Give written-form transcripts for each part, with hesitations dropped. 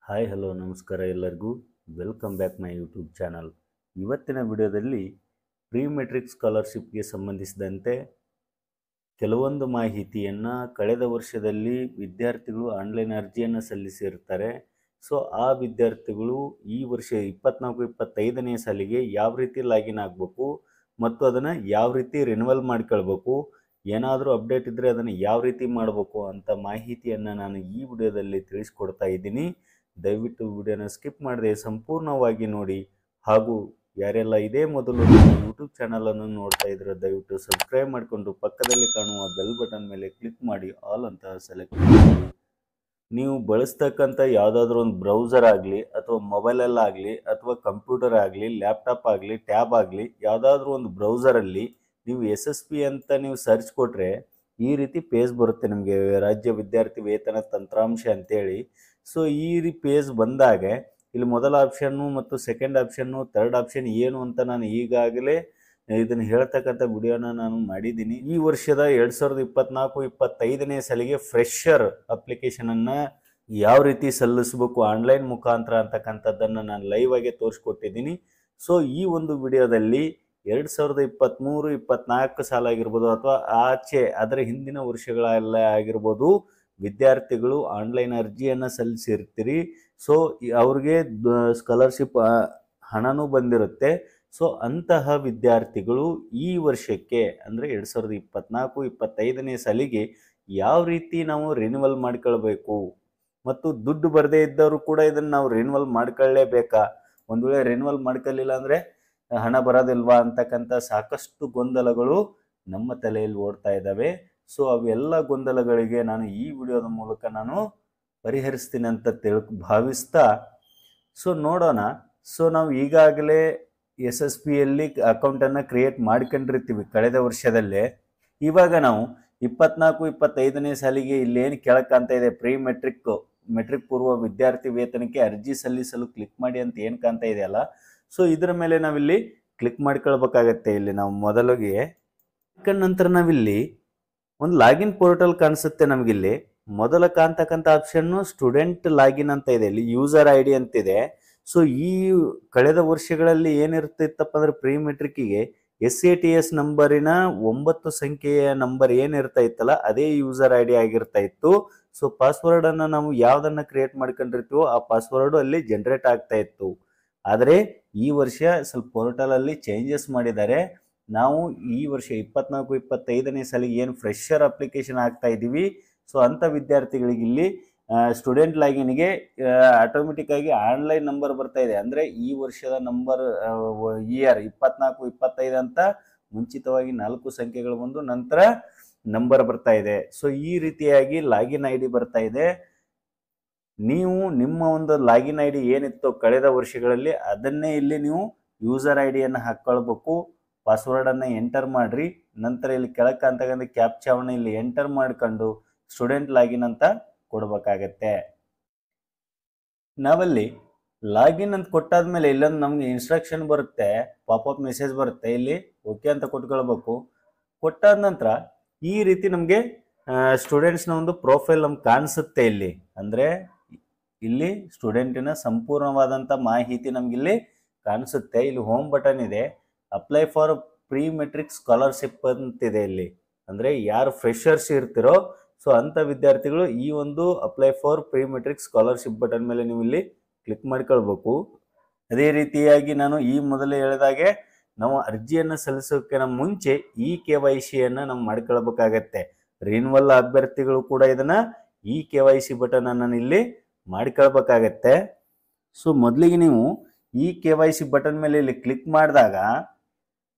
Hi hello ನಮಸ್ಕಾರ ಎಲ್ಲರಿಗೂ welcome back my YouTube channel. ಇವತ್ತಿನ ವಿಡಿಯೋದಲ್ಲಿ ಪ್ರೀ ಮೆಟ್ರಿಕ್ ಸ್ಕಾಲರ್ಶಿಪ್ಗೆ ಸಂಬಂಧಿಸಿದಂತೆ ಕೆಲವೊಂದು ಮಾಹಿತಿಯನ್ನು ಕಳೆದ ವರ್ಷದಲ್ಲಿ ವಿದ್ಯಾರ್ಥಿಗಳು ಆನ್ಲೈನ್ ಅರ್ಜಿಯನ್ನು ಸಲ್ಲಿಸಿರ್ತಾರೆ. ಸೊ ಆ ವಿದ್ಯಾರ್ಥಿಗಳು ಈ ವರ್ಷ 24-25ನೇ ಸಾಲಿಗೆ ಯಾವ ರೀತಿ ಲಾಗಿನ್ ಆಗಬೇಕು ಮತ್ತು ಅದನ್ನು ಯಾವ ರೀತಿ ರಿನ್ಯೂವಲ್ ಮಾಡ್ಕೊಳ್ಬೇಕು, ಏನಾದರೂ ಅಪ್ಡೇಟ್ ಇದ್ದರೆ ಅದನ್ನು ಯಾವ ರೀತಿ ಮಾಡಬೇಕು ಅಂತ ಮಾಹಿತಿಯನ್ನು ನಾನು ಈ ವಿಡಿಯೋದಲ್ಲಿ ತಿಳಿಸ್ಕೊಡ್ತಾ ಇದ್ದೀನಿ. ದಯವಿಟ್ಟು ವಿಡಿಯೋನ ಸ್ಕಿಪ್ ಮಾಡದೆ ಸಂಪೂರ್ಣವಾಗಿ ನೋಡಿ. ಹಾಗೂ ಯಾರೆಲ್ಲ ಇದೇ ಮೊದಲು ಯೂಟ್ಯೂಬ್ ಚಾನಲನ್ನು ನೋಡ್ತಾ ಇದ್ರೆ ದಯವಿಟ್ಟು ಸಬ್ಸ್ಕ್ರೈಬ್ ಮಾಡಿಕೊಂಡು ಪಕ್ಕದಲ್ಲಿ ಕಾಣುವ ಬೆಲ್ ಬಟನ್ ಮೇಲೆ ಕ್ಲಿಕ್ ಮಾಡಿ ಆಲ್ ಅಂತ ಸೆಲೆಕ್ಟ್ ಮಾಡಿ. ನೀವು ಬಳಸ್ತಕ್ಕಂಥ ಯಾವುದಾದ್ರೂ ಒಂದು ಬ್ರೌಸರ್ ಆಗಲಿ ಅಥವಾ ಮೊಬೈಲಲ್ಲಾಗಲಿ ಅಥವಾ ಕಂಪ್ಯೂಟರ್ ಆಗಲಿ ಲ್ಯಾಪ್ಟಾಪ್ ಆಗಲಿ ಟ್ಯಾಬ್ ಆಗಲಿ ಯಾವುದಾದ್ರೂ ಒಂದು ಬ್ರೌಸರಲ್ಲಿ ನೀವು SSP ಅಂತ ನೀವು ಸರ್ಚ್ ಕೊಟ್ಟರೆ ಈ ರೀತಿ ಪೇಜ್ ಬರುತ್ತೆ ನಿಮಗೆ, ರಾಜ್ಯ ವಿದ್ಯಾರ್ಥಿ ವೇತನ ತಂತ್ರಾಂಶ ಅಂತೇಳಿ. ಸೊ ಈ ಪೇಜ್ ಬಂದಾಗ ಇಲ್ಲಿ ಮೊದಲ ಆಪ್ಷನ್ನು ಮತ್ತು ಸೆಕೆಂಡ್ ಆಪ್ಷನ್ನು ಥರ್ಡ್ ಆಪ್ಷನ್ ಏನು ಅಂತ ನಾನು ಈಗಾಗಲೇ ಇದನ್ನು ಹೇಳ್ತಕ್ಕಂಥ ವಿಡಿಯೋನ ನಾನು ಮಾಡಿದ್ದೀನಿ. ಈ ವರ್ಷದ 2024-25ನೇ ಸಾಲಿಗೆ ಫ್ರೆಷರ್ ಅಪ್ಲಿಕೇಶನನ್ನು ಯಾವ ರೀತಿ ಸಲ್ಲಿಸಬೇಕು ಆನ್ಲೈನ್ ಮುಖಾಂತರ ಅಂತಕ್ಕಂಥದ್ದನ್ನು ನಾನು ಲೈವ್ ಆಗಿ ತೋರಿಸ್ಕೊಟ್ಟಿದ್ದೀನಿ. ಸೊ ಈ ಒಂದು ವಿಡಿಯೋದಲ್ಲಿ 2023-24 ಸಾಲ ಆಗಿರ್ಬೋದು ಅಥವಾ ಆಚೆ ಅದರ ಹಿಂದಿನ ವರ್ಷಗಳೆಲ್ಲ ಆಗಿರ್ಬೋದು, ವಿದ್ಯಾರ್ಥಿಗಳು ಆನ್ಲೈನ್ ಅರ್ಜಿಯನ್ನು ಸಲ್ಲಿಸಿರ್ತೀರಿ. ಸೊ ಅವ್ರಿಗೆ ಸ್ಕಾಲರ್ಶಿಪ್ ಹಣನೂ ಬಂದಿರುತ್ತೆ. ಸೊ ಅಂತಹ ವಿದ್ಯಾರ್ಥಿಗಳು ಈ ವರ್ಷಕ್ಕೆ ಅಂದರೆ 2024-25ನೇ ಸಾಲಿಗೆ ಯಾವ ರೀತಿ ನಾವು ರಿನ್ಯೂವಲ್ ಮಾಡ್ಕೊಳ್ಬೇಕು ಮತ್ತು ದುಡ್ಡು ಬರದೇ ಇದ್ದವರು ಕೂಡ ಇದನ್ನು ನಾವು ರಿನ್ಯೂವಲ್ ಮಾಡ್ಕೊಳ್ಳೇಬೇಕಾ, ಒಂದು ವೇಳೆ ರಿನ್ಯೂವಲ್ ಮಾಡ್ಕೊಳ್ಳಿಲ್ಲ ಅಂದರೆ ಹಣ ಬರೋದಿಲ್ವಾ ಅಂತಕ್ಕಂಥ ಸಾಕಷ್ಟು ಗೊಂದಲಗಳು ನಮ್ಮ ತಲೆಯಲ್ಲಿ ಓಡ್ತಾ ಇದ್ದಾವೆ. ಸೊ ಅವೆಲ್ಲ ಗೊಂದಲಗಳಿಗೆ ನಾನು ಈ ವಿಡಿಯೋದ ಮೂಲಕ ನಾನು ಪರಿಹರಿಸ್ತೀನಿ ಅಂತ ಭಾವಿಸ್ತಾ ಸೊ ನೋಡೋಣ. ಸೊ ನಾವು ಈಗಾಗಲೇ SSPಯಲ್ಲಿ ಅಕೌಂಟನ್ನು ಕ್ರಿಯೇಟ್ ಮಾಡ್ಕೊಂಡಿರ್ತೀವಿ ಕಳೆದ ವರ್ಷದಲ್ಲೇ. ಇವಾಗ ನಾವು 24-25ನೇ ಸಾಲಿಗೆ ಇಲ್ಲೇನು ಕೆಳಕಂತ ಇದೆ ಪ್ರೀ ಮೆಟ್ರಿಕ್ ಪೂರ್ವ ವಿದ್ಯಾರ್ಥಿ ವೇತನಕ್ಕೆ ಅರ್ಜಿ ಸಲ್ಲಿಸಲು ಕ್ಲಿಕ್ ಮಾಡಿ ಅಂತ ಏನು ಕಾಣ್ತ ಇದೆಯಲ್ಲ, ಸೊ ಇದರ ಮೇಲೆ ನಾವಿಲ್ಲಿ ಕ್ಲಿಕ್ ಮಾಡ್ಕೊಳ್ಬೇಕಾಗತ್ತೆ. ಇಲ್ಲಿ ನಾವು ಮೊದಲಿಗೆ ನಂತರ ನಾವಿಲ್ಲಿ ಒಂದು ಲಾಗಿನ್ ಪೋರ್ಟಲ್ ಕಾಣಿಸುತ್ತೆ ನಮಗಿಲ್ಲಿ. ಮೊದಲ ಕಾಣ್ತಕ್ಕಂಥ ಆಪ್ಷನ್ನು ಸ್ಟೂಡೆಂಟ್ ಲಾಗಿನ್ ಅಂತ ಇದೆ, ಇಲ್ಲಿ ಯೂಸರ್ ID ಅಂತಿದೆ. ಸೊ ಈ ಕಳೆದ ವರ್ಷಗಳಲ್ಲಿ ಏನಿರ್ತಿತ್ತಪ್ಪ ಅಂದ್ರೆ ಪ್ರೀ ಮೆಟ್ರಿಕ್ಕಿಗೆ SATS ನಂಬರಿನ 9 ಸಂಖ್ಯೆಯ ನಂಬರ್ ಏನಿರ್ತಾ ಇತ್ತಲ್ಲ ಅದೇ ಯೂಸರ್ ID ಆಗಿರ್ತಾ ಇತ್ತು. ಸೊ ಪಾಸ್ವರ್ಡನ್ನು ನಾವು ಯಾವುದನ್ನು ಕ್ರಿಯೇಟ್ ಮಾಡ್ಕೊಂಡಿರ್ತೀವೋ ಆ ಪಾಸ್ವರ್ಡು ಅಲ್ಲಿ ಜನರೇಟ್ ಆಗ್ತಾ ಇತ್ತು. ಆದರೆ ಈ ವರ್ಷ ಸ್ವಲ್ಪ ಪೋರ್ಟಲಲ್ಲಿ ಚೇಂಜಸ್ ಮಾಡಿದ್ದಾರೆ. ನಾವು ಈ ವರ್ಷ 24-25ನೇ ಸಾಲಿಗೆ ಏನು ಫ್ರೆಷರ್ ಅಪ್ಲಿಕೇಶನ್ ಆಗ್ತಾ ಇದ್ದೀವಿ, ಸೊ ಅಂಥ ವಿದ್ಯಾರ್ಥಿಗಳಿಗೆ ಇಲ್ಲಿ ಸ್ಟೂಡೆಂಟ್ ಲಾಗಿನ್ಗೆ ಆಟೋಮೆಟಿಕ್ ಆಗಿ ಆನ್ಲೈನ್ ನಂಬರ್ ಬರ್ತಾ ಇದೆ. ಅಂದರೆ ಈ ವರ್ಷದ ನಂಬರ್ ಇಯರ್ 24-25 ಅಂತ ಮುಂಚಿತವಾಗಿ 4 ಸಂಖ್ಯೆಗಳು ಬಂದು ನಂತರ ನಂಬರ್ ಬರ್ತಾ ಇದೆ. ಸೊ ಈ ರೀತಿಯಾಗಿ ಲಾಗಿನ್ ID ಬರ್ತಾ ಇದೆ. ನೀವು ನಿಮ್ಮ ಒಂದು ಲಾಗಿನ್ ID ಏನಿತ್ತು ಕಳೆದ ವರ್ಷಗಳಲ್ಲಿ ಅದನ್ನೇ ಇಲ್ಲಿ ನೀವು ಯೂಸರ್ IDಯನ್ನು ಹಾಕ್ಕೊಳ್ಬೇಕು. ಪಾಸ್ವರ್ಡನ್ನು ಎಂಟರ್ ಮಾಡಿರಿ. ನಂತರ ಇಲ್ಲಿ ಕೆಳಕ್ಕೆ ಅಂತಕ್ಕಂಥ ಕ್ಯಾಪ್ಚಾವನ್ನು ಇಲ್ಲಿ ಎಂಟರ್ ಮಾಡ್ಕೊಂಡು ಸ್ಟೂಡೆಂಟ್ ಲಾಗಿನ್ ಅಂತ ಕೊಡಬೇಕಾಗತ್ತೆ. ನಾವಲ್ಲಿ ಲಾಗಿನ್ ಅಂತ ಕೊಟ್ಟಾದ್ಮೇಲೆ ಇಲ್ಲೊಂದು ನಮಗೆ ಇನ್ಸ್ಟ್ರಕ್ಷನ್ ಬರುತ್ತೆ, ಪಾಪಪ್ ಮೆಸೇಜ್ ಬರುತ್ತೆ. ಇಲ್ಲಿ ಓಕೆ ಅಂತ ಕೊಟ್ಕೊಳ್ಬೇಕು. ಕೊಟ್ಟಾದ ನಂತರ ಈ ರೀತಿ ನಮಗೆ ಸ್ಟೂಡೆಂಟ್ಸ್ನ ಒಂದು ಪ್ರೊಫೈಲ್ ನಮ್ಗೆ ಕಾಣಿಸುತ್ತೆ ಇಲ್ಲಿ. ಅಂದರೆ ಇಲ್ಲಿ ಸ್ಟೂಡೆಂಟಿನ ಸಂಪೂರ್ಣವಾದಂಥ ಮಾಹಿತಿ ನಮಗಿಲ್ಲಿ ಕಾಣಿಸುತ್ತೆ. ಇಲ್ಲಿ ಹೋಮ್ ಬಟನ್ ಇದೆ, apply for pre matric scholarship ಅಂತಿದೆ ಇಲ್ಲಿ. ಅಂದರೆ ಯಾರು ಫ್ರೆಷರ್ಸ್ ಇರ್ತಿರೋ ಸೊ ಅಂಥ ವಿದ್ಯಾರ್ಥಿಗಳು ಈ ಒಂದು apply for pre matric scholarship button ಮೇಲೆ ನೀವು ಇಲ್ಲಿ ಕ್ಲಿಕ್ ಮಾಡ್ಕೊಳ್ಬೇಕು. ಅದೇ ರೀತಿಯಾಗಿ ನಾನು ಈ ಮೊದಲೇ ಹೇಳಿದಾಗೆ ನಾವು ಅರ್ಜಿಯನ್ನು ಸಲ್ಲಿಸೋಕ್ಕಿಂತ ಮುಂಚೆ KYCಯನ್ನು ನಾವು ಮಾಡ್ಕೊಳ್ಬೇಕಾಗತ್ತೆ. ರಿನ್ಯೂವಲ್ ಅಭ್ಯರ್ಥಿಗಳು ಕೂಡ ಇದನ್ನು KYC ಬಟನ್ ಅನ್ನು ಇಲ್ಲಿ ಮಾಡ್ಕೊಳ್ಬೇಕಾಗತ್ತೆ. ಸೊ ಮೊದಲಿಗೆ ನೀವು KYC ಬಟನ್ ಮೇಲೆ ಇಲ್ಲಿ ಕ್ಲಿಕ್ ಮಾಡಿದಾಗ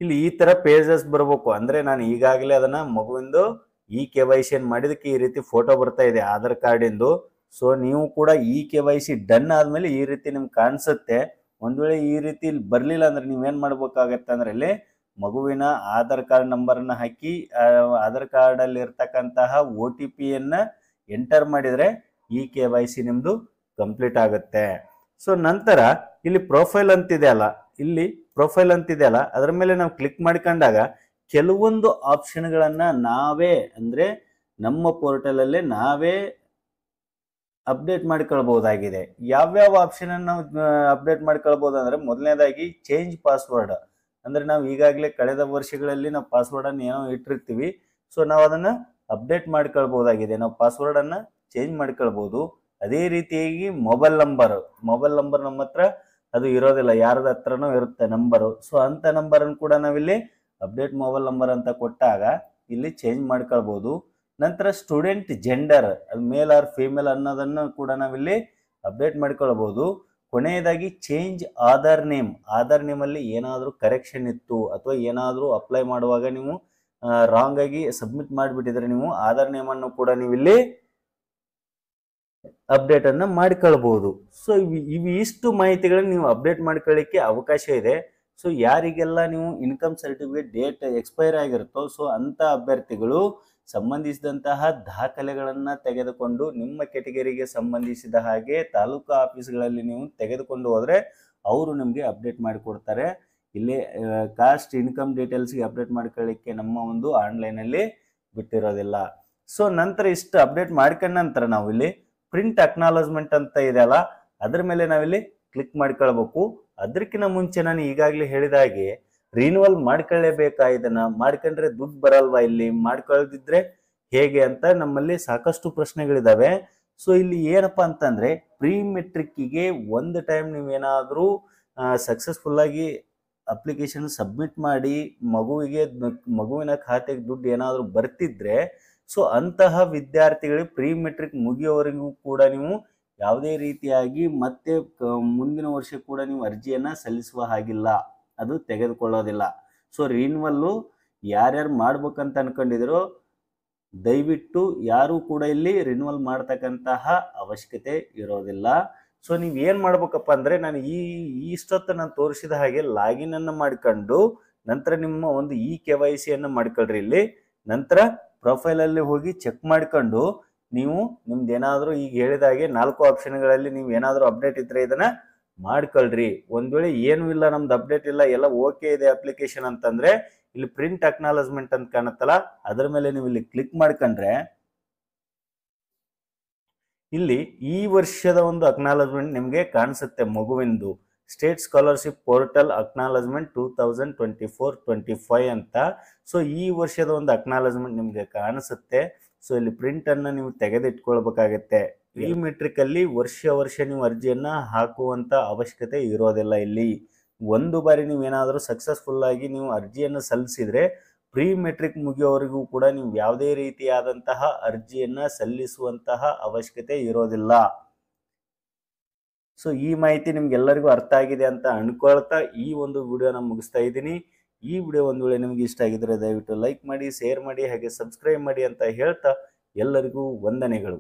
ಇಲ್ಲಿ ಈ ಥರ ಪೇಜಸ್ ಬರಬೇಕು. ಅಂದರೆ ನಾನು ಈಗಾಗಲೇ ಅದನ್ನು ಮಗುವಿಂದು KYC ಮಾಡಿದಕ್ಕೆ ಈ ರೀತಿ ಫೋಟೋ ಬರ್ತಾ ಇದೆ ಆಧಾರ್ ಕಾರ್ಡಿಂದು. ಸೊ ನೀವು ಕೂಡ KYC ಡನ್ ಆದಮೇಲೆ ಈ ರೀತಿ ನಿಮ್ಗೆ ಕಾಣಿಸುತ್ತೆ. ಒಂದು ವೇಳೆ ಈ ರೀತಿ ಬರಲಿಲ್ಲ ಅಂದರೆ ನೀವೇನು ಮಾಡ್ಬೇಕಾಗತ್ತೆ ಅಂದರೆ ಇಲ್ಲಿ ಮಗುವಿನ ಆಧಾರ್ ಕಾರ್ಡ್ ನಂಬರನ್ನು ಹಾಕಿ ಆಧಾರ್ ಕಾರ್ಡಲ್ಲಿ ಇರ್ತಕ್ಕಂತಹ OTPಯನ್ನು ಎಂಟರ್ ಮಾಡಿದರೆ KYC ನಿಮ್ಮದು ಕಂಪ್ಲೀಟ್ ಆಗುತ್ತೆ. ಸೊ ನಂತರ ಇಲ್ಲಿ ಪ್ರೊಫೈಲ್ ಅಂತಿದೆಯಲ್ಲ ಅದರ ಮೇಲೆ ನಾವು ಕ್ಲಿಕ್ ಮಾಡ್ಕೊಂಡಾಗ ಕೆಲವೊಂದು ಆಪ್ಷನ್ಗಳನ್ನು ನಾವೇ ಅಂದರೆ ನಮ್ಮ ಪೋರ್ಟಲಲ್ಲೇ ನಾವೇ ಅಪ್ಡೇಟ್ ಮಾಡ್ಕೊಳ್ಬಹುದಾಗಿದೆ. ಯಾವ್ಯಾವ ಆಪ್ಷನ್ ಅನ್ನು ನಾವು ಅಪ್ಡೇಟ್ ಮಾಡ್ಕೊಳ್ಬಹುದು ಅಂದ್ರೆ, ಮೊದಲನೇದಾಗಿ ಚೇಂಜ್ ಪಾಸ್ವರ್ಡ್. ಅಂದ್ರೆ ನಾವು ಈಗಾಗಲೇ ಕಳೆದ ವರ್ಷಗಳಲ್ಲಿ ನಾವು ಪಾಸ್ವರ್ಡ್ ಅನ್ನು ಏನೋ ಇಟ್ಟಿರ್ತೀವಿ, ಸೊ ನಾವು ಅದನ್ನ ಅಪ್ಡೇಟ್ ಮಾಡ್ಕೊಳ್ಬಹುದಾಗಿದೆ. ನಾವು ಪಾಸ್ವರ್ಡ್ ಅನ್ನ ಚೇಂಜ್ ಮಾಡ್ಕೊಳ್ಬಹುದು. ಅದೇ ರೀತಿಯಾಗಿ ಮೊಬೈಲ್ ನಂಬರ್ ನಮ್ಮ ಹತ್ರ ಅದು ಇರೋದಿಲ್ಲ, ಯಾರದ ಹತ್ರನೂ ಇರುತ್ತೆ ನಂಬರು. ಸೊ ಅಂತ ನಂಬರ್ ಅನ್ನು ಕೂಡ ನಾವಿಲ್ಲಿ ಅಪ್ಡೇಟ್ ಮೊಬೈಲ್ ನಂಬರ್ ಅಂತ ಕೊಟ್ಟಾಗ ಇಲ್ಲಿ ಚೇಂಜ್ ಮಾಡ್ಕೊಳ್ಬಹುದು. ನಂತರ ಸ್ಟೂಡೆಂಟ್ ಜೆಂಡರ್, ಅದು ಮೇಲ್ ಆರ್ ಫೀಮೇಲ್ ಅನ್ನೋದನ್ನು ಕೂಡ ನಾವಿಲ್ಲಿ ಅಪ್ಡೇಟ್ ಮಾಡ್ಕೊಳ್ಬಹುದು. ಕೊನೆಯದಾಗಿ ಚೇಂಜ್ ಆಧಾರ್ ನೇಮ್ ಅಲ್ಲಿ ಏನಾದರೂ ಕರೆಕ್ಷನ್ ಇತ್ತು ಅಥವಾ ಏನಾದರೂ ಅಪ್ಲೈ ಮಾಡುವಾಗ ನೀವು ರಾಂಗ್ ಆಗಿ ಸಬ್ಮಿಟ್ ಮಾಡಿಬಿಟ್ಟಿದ್ರೆ ನೀವು ಆಧಾರ್ ನೇಮ್ ಅನ್ನು ಕೂಡ ನೀವು ಇಲ್ಲಿ ಅಪ್ಡೇಟ್ ಅನ್ನ ಮಾಡ್ಕೊಳ್ಬಹುದು. ಸೊ ಇವಿಷ್ಟು ಮಾಹಿತಿಗಳನ್ನ ನೀವು ಅಪ್ಡೇಟ್ ಮಾಡ್ಕೊಳ್ಳಿಕ್ಕೆ ಅವಕಾಶ ಇದೆ. ಸೊ ಯಾರಿಗೆಲ್ಲ ನೀವು ಇನ್ಕಮ್ ಸರ್ಟಿಫಿಕೇಟ್ ಡೇಟ್ ಎಕ್ಸ್ಪೈರ್ ಆಗಿರುತ್ತೋ, ಸೊ ಅಂತ ಅಭ್ಯರ್ಥಿಗಳು ಸಂಬಂಧಿಸಿದಂತಹ ದಾಖಲೆಗಳನ್ನ ತೆಗೆದುಕೊಂಡು ನಿಮ್ಮ ಕೆಟಗರಿಗೆ ಸಂಬಂಧಿಸಿದ ಹಾಗೆ ತಾಲೂಕು ಆಫೀಸ್ಗಳಲ್ಲಿ ನೀವು ತೆಗೆದುಕೊಂಡು ಹೋದ್ರೆ ಅವರು ನಿಮಗೆ ಅಪ್ಡೇಟ್ ಮಾಡಿಕೊಡ್ತಾರೆ. ಇಲ್ಲಿ ಕಾಸ್ಟ್ ಇನ್ಕಮ್ ಡೀಟೇಲ್ಸ್ಗೆ ಅಪ್ಡೇಟ್ ಮಾಡ್ಕೊಳ್ಳಿಕ್ಕೆ ನಮ್ಮ ಒಂದು ಆನ್ಲೈನಲ್ಲಿ ಬಿಟ್ಟಿರೋದಿಲ್ಲ. ಸೊ ನಂತರ ಇಷ್ಟು ಅಪ್ಡೇಟ್ ಮಾಡ್ಕೊಂಡ ನಂತರ ನಾವು ಇಲ್ಲಿ ಪ್ರಿಂಟ್ ಅಕ್ನಾಲಜ್ಮೆಂಟ್ ಅಂತ ಇದೆಯಲ್ಲ, ಅದ್ರ ಮೇಲೆ ನಾವಿಲ್ಲಿ ಕ್ಲಿಕ್ ಮಾಡ್ಕೊಳ್ಬೇಕು. ಅದಕ್ಕಿಂತ ಮುಂಚೆ ನಾನು ಈಗಾಗಲೇ ಹೇಳಿದ ಹಾಗೆ ರಿನ್ಯೂವಲ್ ಮಾಡ್ಕೊಳ್ಳೇಬೇಕಾ, ಇದನ್ನ ಮಾಡ್ಕೊಂಡ್ರೆ ದುಡ್ಡು ಬರಲ್ವಾ, ಇಲ್ಲಿ ಮಾಡ್ಕೊಳ್ದಿದ್ರೆ ಹೇಗೆ ಅಂತ ನಮ್ಮಲ್ಲಿ ಸಾಕಷ್ಟು ಪ್ರಶ್ನೆಗಳಿದಾವೆ. ಸೊ ಇಲ್ಲಿ ಏನಪ್ಪಾ ಅಂತಂದ್ರೆ, ಪ್ರೀ ಮೆಟ್ರಿಕ್ಕಿಗೆ ಒಂದು ಟೈಮ್ ನೀವೇನಾದ್ರೂ ಸಕ್ಸಸ್ಫುಲ್ ಆಗಿ ಅಪ್ಲಿಕೇಶನ್ ಸಬ್ಮಿಟ್ ಮಾಡಿ ಮಗುವಿನ ಖಾತೆಗೆ ದುಡ್ಡು ಏನಾದರೂ ಬರ್ತಿದ್ರೆ, ಸೊ ಅಂತಹ ವಿದ್ಯಾರ್ಥಿಗಳಿಗೆ ಪ್ರೀ ಮೆಟ್ರಿಕ್ ಮುಗಿಯೋವರೆಗೂ ಕೂಡ ನೀವು ಯಾವುದೇ ರೀತಿಯಾಗಿ ಮತ್ತೆ ಮುಂದಿನ ವರ್ಷ ಕೂಡ ನೀವು ಅರ್ಜಿಯನ್ನ ಸಲ್ಲಿಸುವ ಹಾಗಿಲ್ಲ, ಅದು ತೆಗೆದುಕೊಳ್ಳೋದಿಲ್ಲ. ಸೊ ರಿನ್ಯೂವಲ್ಲು ಯಾರ್ಯಾರು ಮಾಡ್ಬೇಕಂತ ಅನ್ಕೊಂಡಿದ್ರು ದಯವಿಟ್ಟು ಯಾರು ಕೂಡ ಇಲ್ಲಿ ರಿನ್ಯೂವಲ್ ಮಾಡ್ತಕ್ಕಂತಹ ಅವಶ್ಯಕತೆ ಇರೋದಿಲ್ಲ. ಸೊ ನೀವ್ ಏನ್ ಮಾಡ್ಬೇಕಪ್ಪ ಅಂದ್ರೆ, ನಾನು ಇಷ್ಟೊತ್ತು ನಾನು ತೋರಿಸಿದ ಹಾಗೆ ಲಾಗಿನ್ ಅನ್ನ ಮಾಡ್ಕೊಂಡು ನಂತರ ನಿಮ್ಮ ಒಂದು KYC ಅನ್ನ ಮಾಡ್ಕೊಳ್ರಿ. ಇಲ್ಲಿ ನಂತರ ಪ್ರೊಫೈಲ್ ಅಲ್ಲಿ ಹೋಗಿ ಚೆಕ್ ಮಾಡ್ಕೊಂಡು ನೀವು ನಿಮ್ದು ಏನಾದರೂ ಈಗ ಹೇಳಿದ ಹಾಗೆ 4 ಆಪ್ಷನ್ಗಳಲ್ಲಿ ನೀವು ಏನಾದರೂ ಅಪ್ಡೇಟ್ ಇದ್ರೆ ಇದನ್ನ ಮಾಡ್ಕೊಳ್ರಿ. ಒಂದ್ ವೇಳೆ ಏನು ಇಲ್ಲ, ನಮ್ದು ಅಪ್ಡೇಟ್ ಇಲ್ಲ, ಎಲ್ಲ ಓಕೆ ಇದೆ ಅಪ್ಲಿಕೇಶನ್ ಅಂತಂದ್ರೆ ಇಲ್ಲಿ ಪ್ರಿಂಟ್ ಅಕ್ನಾಲಜ್ಮೆಂಟ್ ಅಂತ ಕಾಣುತ್ತಲ್ಲ, ಅದರ ಮೇಲೆ ನೀವು ಇಲ್ಲಿ ಕ್ಲಿಕ್ ಮಾಡ್ಕೊಂಡ್ರೆ ಇಲ್ಲಿ ಈ ವರ್ಷದ ಒಂದು ಅಕ್ನಾಲಜ್ಮೆಂಟ್ ನಿಮ್ಗೆ ಕಾಣಿಸುತ್ತೆ. ಮಗುವಿಂದು ಸ್ಟೇಟ್ ಸ್ಕಾಲರ್ಶಿಪ್ ಪೋರ್ಟಲ್ ಅಕ್ನಾಲಜ್ಮೆಂಟ್ 2024-25 ಅಂತ. ಸೊ ಈ ವರ್ಷದ ಒಂದು ಅಕ್ನಾಲಜ್ಮೆಂಟ್ ನಿಮ್ಗೆ ಕಾಣಿಸುತ್ತೆ. ಸೊ ಇಲ್ಲಿ ಪ್ರಿಂಟ್ ಅನ್ನ ನೀವು ತೆಗೆದಿಟ್ಕೊಳ್ಬೇಕಾಗತ್ತೆ. ಪ್ರೀ ಮೆಟ್ರಿಕ್ ಅಲ್ಲಿ ವರ್ಷ ನೀವು ಅರ್ಜಿಯನ್ನ ಹಾಕುವಂತ ಅವಶ್ಯಕತೆ ಇರೋದಿಲ್ಲ. ಇಲ್ಲಿ ಒಂದು ಬಾರಿ ನೀವು ಏನಾದರೂ ಸಕ್ಸಸ್ಫುಲ್ ಆಗಿ ನೀವು ಅರ್ಜಿಯನ್ನು ಸಲ್ಲಿಸಿದ್ರೆ ಪ್ರೀ ಮೆಟ್ರಿಕ್ ಮುಗಿಯೋವರೆಗೂ ಕೂಡ ನೀವು ಯಾವುದೇ ರೀತಿಯಾದಂತಹ ಅರ್ಜಿಯನ್ನ ಸಲ್ಲಿಸುವಂತಹ ಅವಶ್ಯಕತೆ ಇರೋದಿಲ್ಲ. ಸೊ ಈ ಮಾಹಿತಿ ನಿಮ್ಗೆಲ್ಲರಿಗೂ ಅರ್ಥ ಆಗಿದೆ ಅಂತ ಅನ್ಕೊಳ್ತಾ ಈ ಒಂದು ವಿಡಿಯೋನ ಮುಗಿಸ್ತಾ ಇದ್ದೀನಿ. ಈ ವಿಡಿಯೋ ಒಂದು ವೇಳೆ ನಿಮ್ಗೆ ಇಷ್ಟ ಆಗಿದ್ರೆ ದಯವಿಟ್ಟು ಲೈಕ್ ಮಾಡಿ, ಶೇರ್ ಮಾಡಿ, ಹಾಗೆ ಸಬ್ಸ್ಕ್ರೈಬ್ ಮಾಡಿ ಅಂತ ಹೇಳ್ತಾ ಎಲ್ಲರಿಗೂ ವಂದನೆಗಳು.